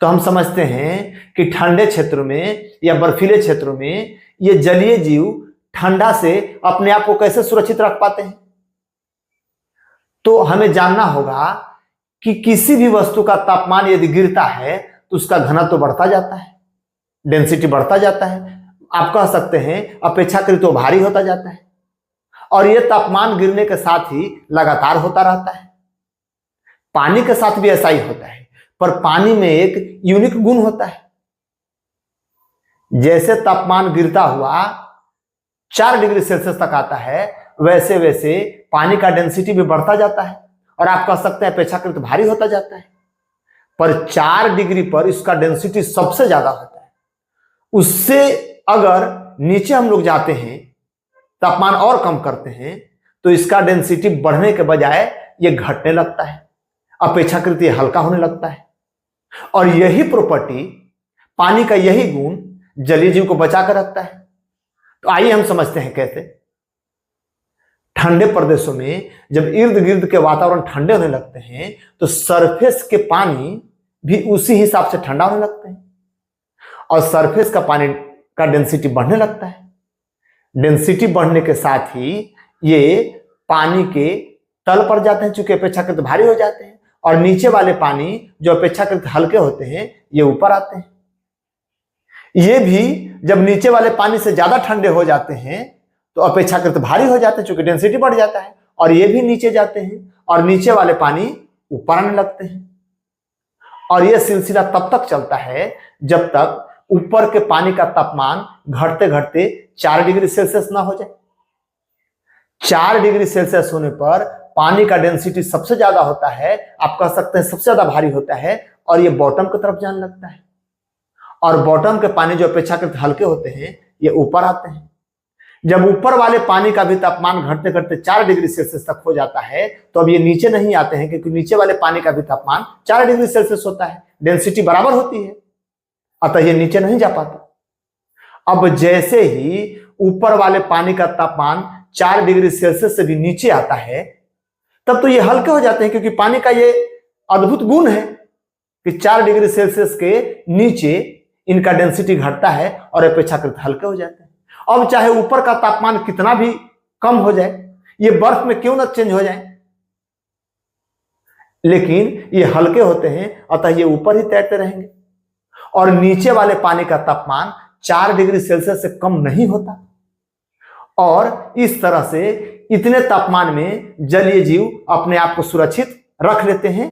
तो हम समझते हैं कि ठंडे क्षेत्रों में या बर्फीले क्षेत्रों में ये जलीय जीव ठंडा से अपने आप को कैसे सुरक्षित रख पाते हैं। तो हमें जानना होगा कि किसी भी वस्तु का तापमान यदि गिरता है तो उसका घनत्व तो बढ़ता जाता है, डेंसिटी बढ़ता जाता है, आप कह सकते हैं अपेक्षाकृत तो भारी होता जाता है, और यह तापमान गिरने के साथ ही लगातार होता रहता है। पानी के साथ भी ऐसा ही होता है, पर पानी में एक यूनिक गुण होता है। जैसे तापमान गिरता हुआ 4 डिग्री सेल्सियस तक आता है, वैसे वैसे पानी का डेंसिटी भी बढ़ता जाता है और आप कह सकते हैं अपेक्षाकृत भारी होता जाता है। पर 4 डिग्री पर इसका डेंसिटी सबसे ज्यादा होता है। उससे अगर नीचे हम लोग जाते हैं, तापमान और कम करते हैं, तो इसका डेंसिटी बढ़ने के बजाय ये घटने लगता है, अपेक्षाकृत ये हल्का होने लगता है। और यही प्रॉपर्टी, पानी का यही गुण जलीय जीव को बचा कर रखता है। तो आइए हम समझते हैं कैसे। ठंडे प्रदेशों में जब इर्द गिर्द के वातावरण ठंडे होने लगते हैं तो सरफेस के पानी भी उसी हिसाब से ठंडा होने लगते हैं और सरफेस का पानी का डेंसिटी बढ़ने लगता है। डेंसिटी बढ़ने के साथ ही ये पानी के तल पर जाते हैं, चूंकि अपेक्षाकृत भारी हो जाते हैं, और नीचे वाले पानी जो अपेक्षाकृत हल्के होते हैं ये ऊपर आते हैं। ये भी जब नीचे वाले पानी से ज्यादा ठंडे हो जाते हैं तो अपेक्षाकृत भारी हो जाते हैं, चूंकि डेंसिटी बढ़ जाता है, और ये भी नीचे जाते हैं और नीचे वाले पानी ऊपर आने लगते हैं। और यह सिलसिला तब तक चलता है जब तक ऊपर के पानी का तापमान घटते घटते 4 डिग्री सेल्सियस ना हो जाए। 4 डिग्री सेल्सियस होने पर पानी का डेंसिटी सबसे ज्यादा होता है, आप कह सकते हैं सबसे ज्यादा भारी होता है, और ये बॉटम की तरफ जाने लगता है। और बॉटम के पानी जो अपेक्षाकृत हल्के होते हैं ये ऊपर आते हैं। जब ऊपर वाले पानी का भी तापमान घटते घटते 4 डिग्री सेल्सियस तक हो जाता है तो अब ये नीचे नहीं आते हैं, क्योंकि नीचे वाले पानी का भी तापमान 4 डिग्री सेल्सियस होता है, डेंसिटी बराबर होती है, अतः ये नीचे नहीं जा पाता। अब जैसे ही ऊपर वाले पानी का तापमान 4 डिग्री सेल्सियस से भी नीचे आता है तब तो ये हल्के हो जाते हैं, क्योंकि पानी का ये अद्भुत गुण है कि 4 डिग्री सेल्सियस के नीचे इनका डेंसिटी घटता है और अपेक्षाकृत हल्के हो जाते हैं। अब चाहे ऊपर का तापमान कितना भी कम हो जाए, ये बर्फ में क्यों ना चेंज हो जाए, लेकिन ये हल्के होते हैं, अतः ये ऊपर ही तैरते रहेंगे और नीचे वाले पानी का तापमान 4 डिग्री सेल्सियस से कम नहीं होता। और इस तरह से इतने तापमान में जलीय जीव अपने आप को सुरक्षित रख लेते हैं।